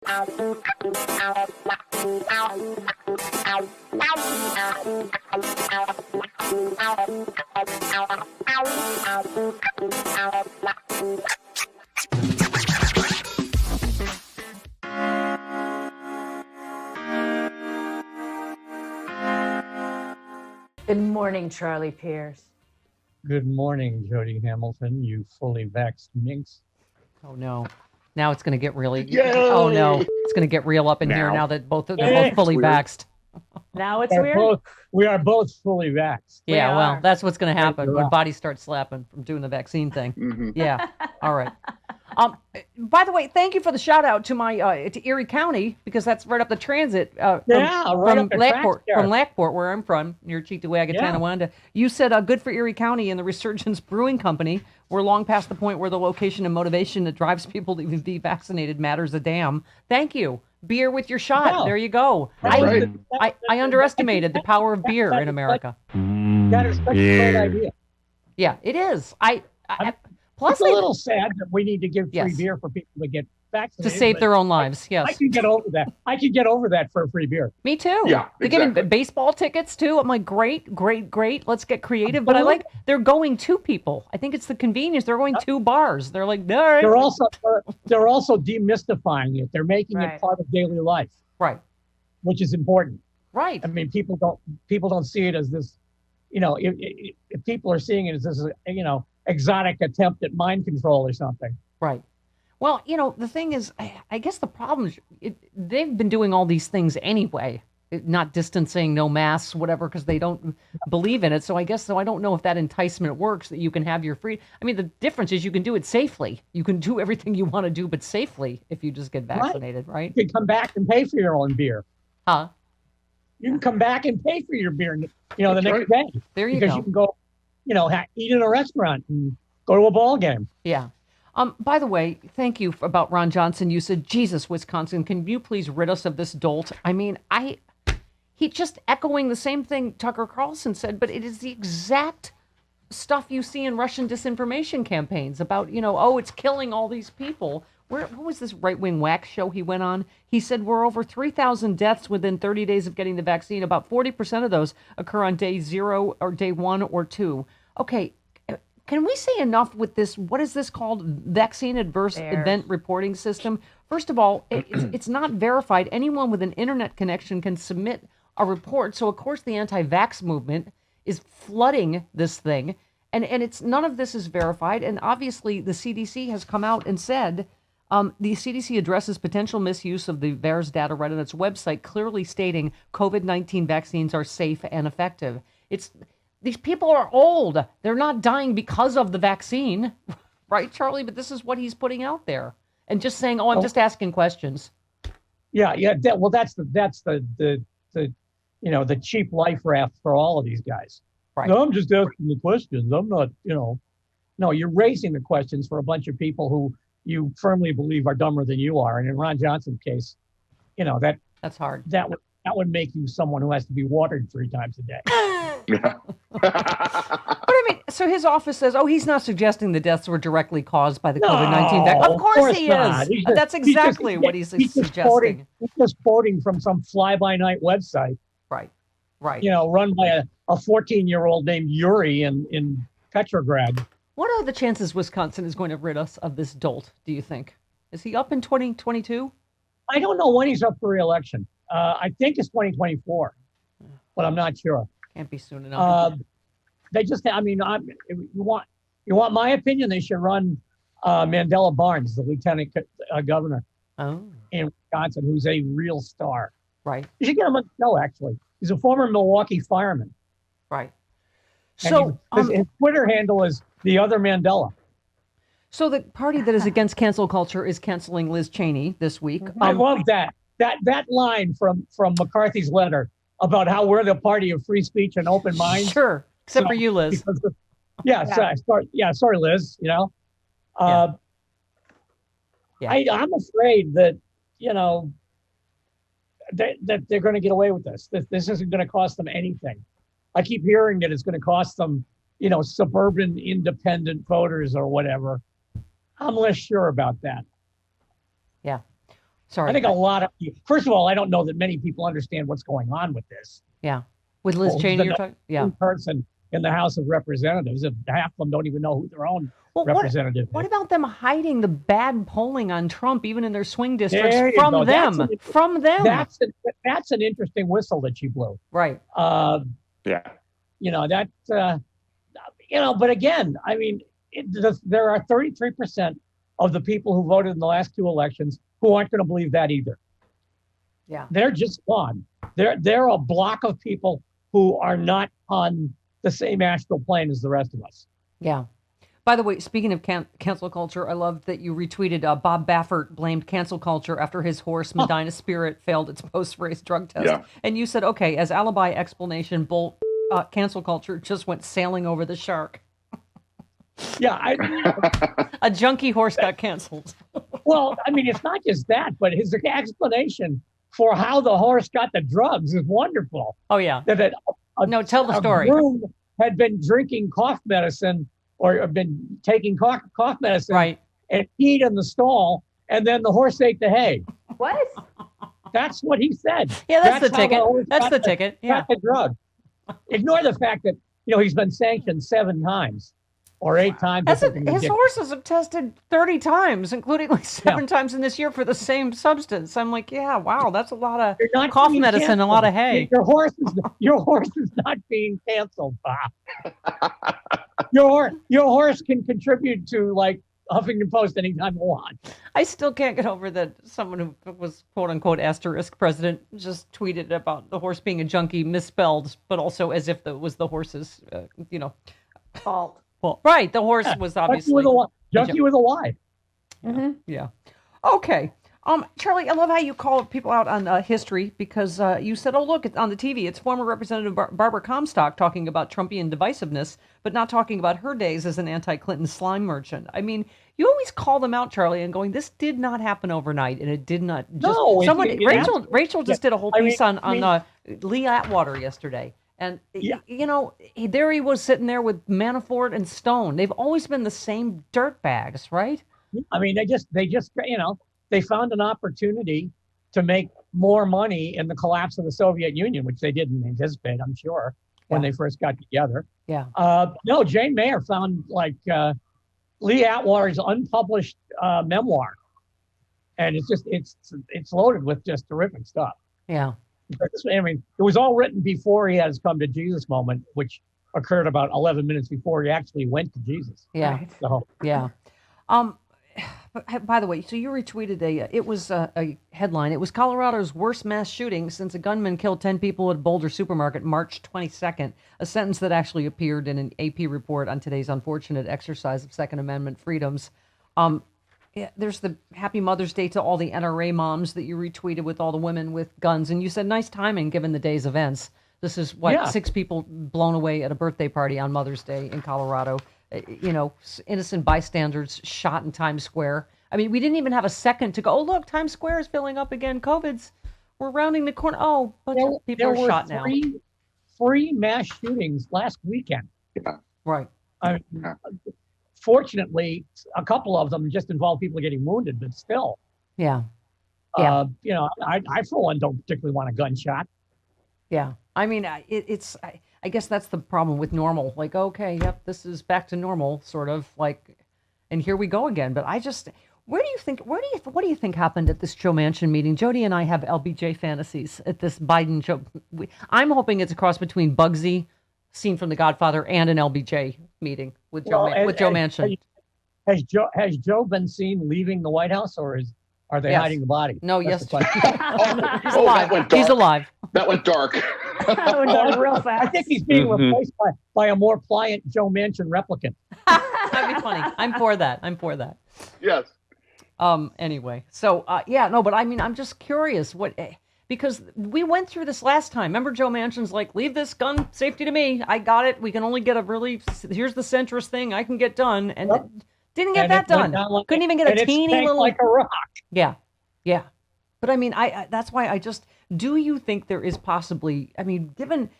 Good morning, Charlie Pierce. Good morning, Jody Hamilton, you fully vaxxed minx. Oh, no. Now it's going to get really... Yay! Oh, no. It's going to get real up in here now that they're both fully vaxxed. Now it's weird? We are both fully vaxxed. Yeah, well, that's what's going to happen when bodies start slapping from doing the vaccine thing. Mm-hmm. Yeah. All right. By the way, thank you for the shout out to my to Erie County, because that's right up the transit from Lackport, where I'm from, near Cheektowaga, Tonawanda. You said good for Erie County and the Resurgence Brewing Company. We're long past the point where the location and motivation that drives people to be vaccinated matters a damn. Thank you. Beer with your shot. Wow. There you go. I underestimated the power of beer in America. That is such a great idea. Yeah, it is. Plus, it's a little sad that we need to give free beer for people to get vaccinated. To save their own lives, yes. I can get over that. I can get over that for a free beer. Me too. Yeah, They're giving baseball tickets too. I'm like, great. Let's get creative. But I like they're going to people. I think it's the convenience. They're going to bars. They're like, all right. They're also demystifying it. They're making it part of daily life. Right. Which is important. Right. I mean, people don't see it as this, if people are seeing it as this, exotic attempt at mind control or something. Right. Well, the thing is, I guess the problem is they've been doing all these things anyway, not distancing, no masks, whatever, because they don't believe in it. So I don't know if that enticement works, that you can have your free. I mean, the difference is you can do it safely. You can do everything you want to do, but safely if you just get vaccinated, right? You can come back and pay for your own beer. Huh? You can come back and pay for your beer, the next day. There you go. Because you can go, eat in a restaurant and go to a ball game. Yeah. By the way, thank you about Ron Johnson. You said, Jesus, Wisconsin, can you please rid us of this dolt? I mean, he just echoing the same thing Tucker Carlson said, but it is the exact stuff you see in Russian disinformation campaigns about, it's killing all these people. What was this right-wing whack show he went on? He said we're over 3,000 deaths within 30 days of getting the vaccine. About 40% of those occur on day 0 or day 1 or 2. Okay, can we say enough with this? What is this called? Vaccine adverse event reporting system. First of all, it's not verified. Anyone with an internet connection can submit a report. So of course the anti-vax movement is flooding this thing, and it's none of this is verified. And obviously the CDC has come out and said the CDC addresses potential misuse of the VAERS data right on its website, clearly stating COVID-19 vaccines are safe and effective. These people are old. They're not dying because of the vaccine, right, Charlie? But this is what he's putting out there, and just saying, "Oh, I'm just asking questions." Yeah. That's the cheap life raft for all of these guys. Right. No, I'm just asking the questions. I'm not, No, you're raising the questions for a bunch of people who you firmly believe are dumber than you are. And in Ron Johnson's case, that's hard. That would make you someone who has to be watered 3 times a day. But I mean, so his office says, he's not suggesting the deaths were directly caused by the COVID-19 vaccine. Of course he is. That's exactly what he's suggesting. He's just quoting from some fly-by-night website. Right. Run by a 14-year-old named Yuri in Petrograd. What are the chances Wisconsin is going to rid us of this dolt, do you think? Is he up in 2022? I don't know when he's up for re-election. I think it's 2024, but I'm not sure. Can't be soon enough. They just, you want my opinion? They should run Mandela Barnes, the lieutenant governor in Wisconsin, who's a real star. Right. You should get him on the show, actually. He's a former Milwaukee fireman. Right. So his Twitter handle is the other Mandela. So the party that is against cancel culture is canceling Liz Cheney this week. I love that. That line from McCarthy's letter about how we're the party of free speech and open minds. Sure, except for you, Liz. Sorry, Liz. I'm afraid that that they're going to get away with this. This isn't going to cost them anything. I keep hearing that it's going to cost them, suburban independent voters or whatever. I'm less sure about that. Yeah. Sorry. I think a lot of people, first of all, I don't know that many people understand what's going on with this. Yeah. With Liz Cheney, you're talking? Yeah. Person in the House of Representatives, if half of them don't even know who their own representative is. What about them hiding the bad polling on Trump, even in their swing districts, There you from go. them? From them. That's an interesting whistle that you blew. Right. Yeah. But again, I mean, there are 33% of the people who voted in the last two elections who aren't going to believe that either. Yeah. They're just gone. They're a block of people who are not on the same astral plane as the rest of us. Yeah. By the way, speaking of cancel culture, I love that you retweeted Bob Baffert blamed cancel culture after his horse Medina Spirit failed its post-race drug test. Yeah. And you said, okay, as alibi explanation, cancel culture just went sailing over the shark. Yeah. A junkie horse got canceled. Well, I mean, it's not just that, but his explanation for how the horse got the drugs is wonderful. Oh, yeah. Tell the story. A groom had been drinking cough medicine or been taking cough medicine right. and peed in the stall, and then the horse ate the hay. What? That's what he said. Yeah, that's the ticket. That's the ticket. Yeah. Got the drug. Ignore the fact that, he's been sanctioned 7 times. Or 8 times. His horses have tested 30 times, including like 7 times in this year for the same substance. I'm like, yeah, wow, that's a lot of cough medicine, canceled. A lot of hay. Your horse is not being canceled, Bob. Your horse can contribute to like Huffington Post anytime you want. I still can't get over that someone who was quote unquote asterisk president just tweeted about the horse being a junkie misspelled, but also as if it was the horse's, fault. Well, right. The horse was obviously junkie with a Y. Mm-hmm. Yeah. Okay. Charlie, I love how you call people out on history because you said, oh, look, on the TV, it's former Representative Barbara Comstock talking about Trumpian divisiveness, but not talking about her days as an anti-Clinton slime merchant. I mean, you always call them out, Charlie, and going, this did not happen overnight, and it did not. Rachel just did a whole piece on Lee Atwater yesterday. And, there he was sitting there with Manafort and Stone. They've always been the same dirtbags, right? I mean, they found an opportunity to make more money in the collapse of the Soviet Union, which they didn't anticipate, I'm sure, when they first got together. Yeah. Jane Mayer found Lee Atwater's unpublished memoir. And it's loaded with just terrific stuff. Yeah. I mean, it was all written before he had his come to Jesus moment, which occurred about 11 minutes before he actually went to Jesus. Yeah. Right? So. Yeah. By the way, so you retweeted a headline. It was Colorado's worst mass shooting since a gunman killed 10 people at a Boulder supermarket March 22nd, a sentence that actually appeared in an AP report on today's unfortunate exercise of Second Amendment freedoms. There's the Happy Mother's Day to all the NRA moms that you retweeted with all the women with guns. And you said, nice timing given the day's events. This is 6 people blown away at a birthday party on Mother's Day in Colorado. Innocent bystanders shot in Times Square. I mean, we didn't even have a second to go, oh, look, Times Square is filling up again. We're rounding the corner. Oh, bunch of people are shot now. 3 mass shootings last weekend. Yeah. Right. Fortunately, a couple of them just involve people getting wounded, but still. Yeah. I for one don't particularly want a gunshot. Yeah. I mean, I guess that's the problem with normal. Like, okay, yep, this is back to normal, sort of like, and here we go again. But what do you think happened at this Joe Manchin meeting? Jody and I have LBJ fantasies at this Biden Joe. I'm hoping it's a cross between Bugsy, scene from The Godfather, and an LBJ meeting with Joe Manchin. Has Joe been seen leaving the White House, or are they hiding the body? No, That's He's alive. He's alive. That went dark. That went dark real fast. I think he's being replaced by a more pliant Joe Manchin replicant. That'd be funny. I'm for that. Yes. Anyway, so but I mean, I'm just curious because we went through this last time. Remember, Joe Manchin's like, leave this gun safety to me. I got it. We can only get here's the centrist thing I can get done. And didn't get that done. Couldn't even get a teeny little. Like a rock. Yeah. Yeah. But I mean, that's why do you think there is possibly, I mean, given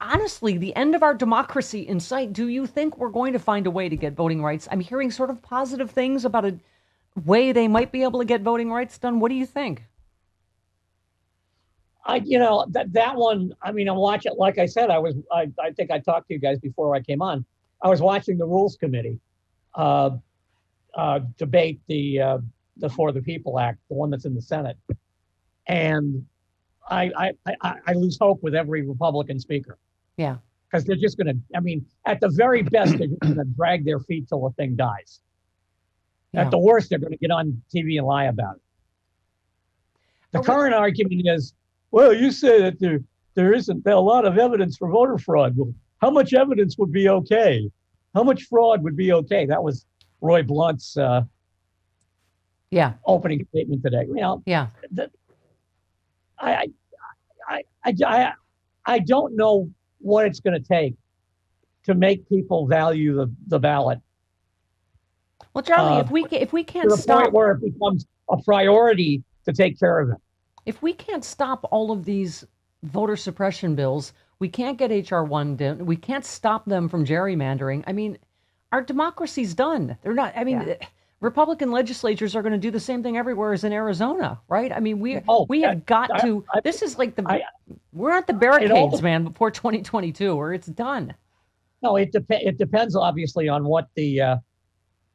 honestly the end of our democracy in sight, do you think we're going to find a way to get voting rights? I'm hearing sort of positive things about way they might be able to get voting rights done? What do you think? That one, I mean, I'm watching, like I said, I think I talked to you guys before I came on. I was watching the Rules Committee debate the For the People Act, the one that's in the Senate. And I lose hope with every Republican speaker. Yeah. Because they're just going to, I mean, at the very best, they're just going to drag their feet till the thing dies. Yeah. At the worst, they're going to get on TV and lie about it. The current argument is, well, you say that there isn't a lot of evidence for voter fraud. Well, how much evidence would be okay? How much fraud would be okay? That was Roy Blunt's opening statement today. I don't know what it's going to take to make people value the ballot. Well, Charlie, if we can't to the stop point where it becomes a priority to take care of it. If we can't stop all of these voter suppression bills, we can't get H.R. 1 done. We can't stop them from gerrymandering. I mean, our democracy's done. They're not. I mean, Republican legislatures are going to do the same thing everywhere as in Arizona, right? I mean, we have got to. This is like we're at the barricades, man. Before 2022, where it's done. No, it depends obviously on what the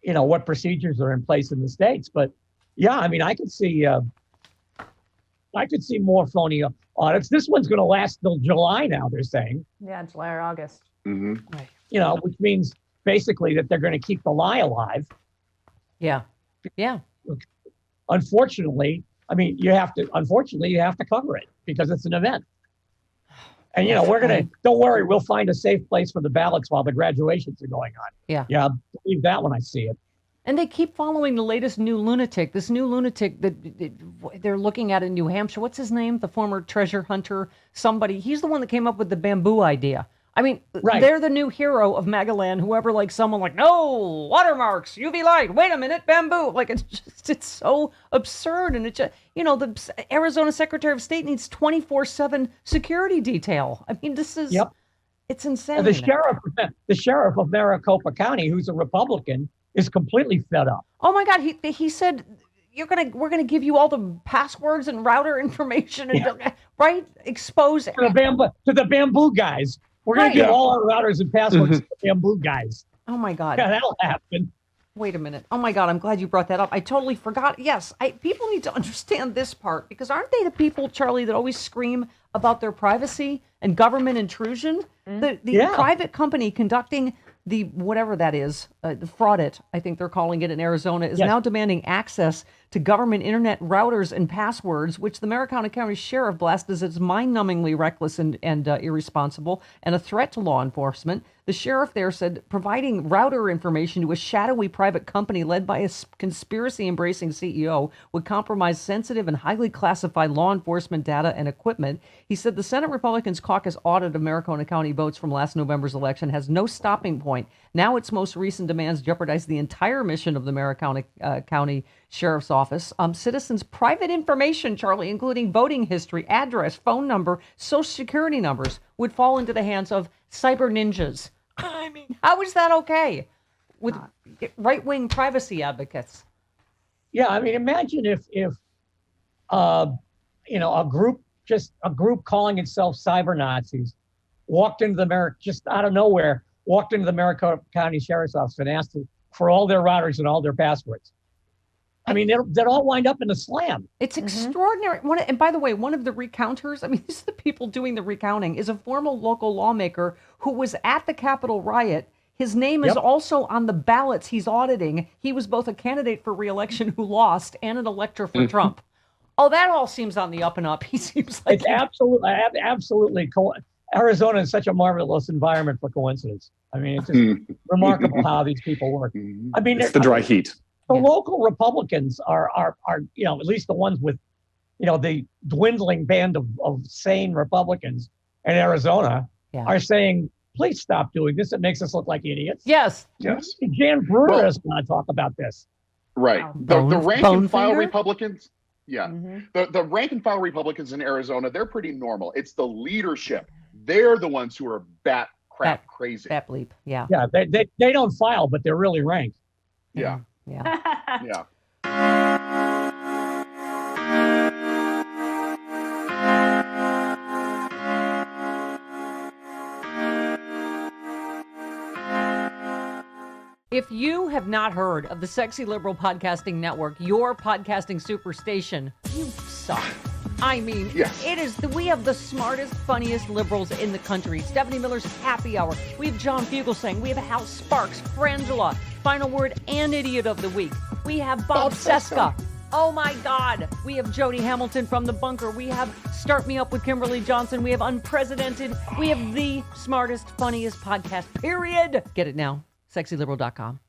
what procedures are in place in the states. But yeah, I mean, I could see more phony audits. This one's going to last till July now, they're saying. Yeah, July or August. Mm-hmm. Which means basically that they're going to keep the lie alive. Yeah. Yeah. Unfortunately, I mean, you have to cover it because it's an event. And, don't worry, we'll find a safe place for the ballots while the graduations are going on. Yeah. Yeah, I'll believe that when I see it. And they keep following the latest new lunatic. This new lunatic that they're looking at in New Hampshire. What's his name? The former treasure hunter, somebody. He's the one that came up with the bamboo idea. I mean, They're the new hero of MAGAland. Whoever, like someone like, no, watermarks, UV light, wait a minute, bamboo. Like, it's so absurd. And the Arizona Secretary of State needs 24/7 security detail. I mean, this is, it's insane. And the sheriff of Maricopa County, who's a Republican, is completely fed up. Oh my God, he said we're gonna give you all the passwords and router information and expose to the bamboo guys. We're gonna give all our routers and passwords to the bamboo guys. Oh my God. Yeah, that'll happen. Wait a minute. Oh my God, I'm glad you brought that up. I totally forgot. Yes, people need to understand this part because aren't they the people, Charlie, that always scream about their privacy and government intrusion? The private company conducting the whatever that is, the fraudit, I think they're calling it in Arizona, is now demanding access to government internet routers and passwords, which the Maricopa County Sheriff blasted as mind-numbingly reckless and irresponsible and a threat to law enforcement. The sheriff there said providing router information to a shadowy private company led by a conspiracy-embracing CEO would compromise sensitive and highly classified law enforcement data and equipment. He said the Senate Republicans caucus audit of Maricopa County votes from last November's election has no stopping point. Now its most recent demands jeopardize the entire mission of the Maricopa County Sheriff's Office. Citizens' private information, Charlie, including voting history, address, phone number, social security numbers, would fall into the hands of cyber ninjas. I mean, how is that okay with right-wing privacy advocates? Yeah, I mean, imagine if a group calling itself cyber Nazis walked into just out of nowhere, walked into the Maricopa County Sheriff's Office and asked for all their routers and all their passwords. I mean, they'd all wind up in a slam. It's extraordinary. And by the way, one of the recounters, I mean, these are the people doing the recounting, is a former local lawmaker who was at the Capitol riot. His name is also on the ballots he's auditing. He was both a candidate for re-election who lost and an elector for Trump. Oh, that all seems on the up and up. He seems like... It's absolutely Arizona is such a marvelous environment for coincidence. I mean, it's just remarkable how these people work. I mean, it's the dry heat. The local Republicans are at least the ones with, the dwindling band of sane Republicans in Arizona are saying, please stop doing this. It makes us look like idiots. Yes. Jan Brewer is going to talk about this. Right. The rank and file Republicans. Yeah. The rank and file Republicans in Arizona, they're pretty normal. It's the leadership. They're the ones who are bat crazy. Bat bleep. Yeah. Yeah. They don't file, but they're really ranked. Yeah. Yeah. Yeah. If you have not heard of the Sexy Liberal Podcasting Network, your podcasting superstation, you suck. I mean, yes. We have the smartest, funniest liberals in the country. Stephanie Miller's Happy Hour. We have John Fugelsang. We have Hal Sparks, Frangela, Final Word, and Idiot of the Week. We have Bob Seska. Oh my God. We have Jody Hamilton from The Bunker. We have Start Me Up with Kimberly Johnson. We have Unprecedented. We have the smartest, funniest podcast, period. Get it now. SexyLiberal.com.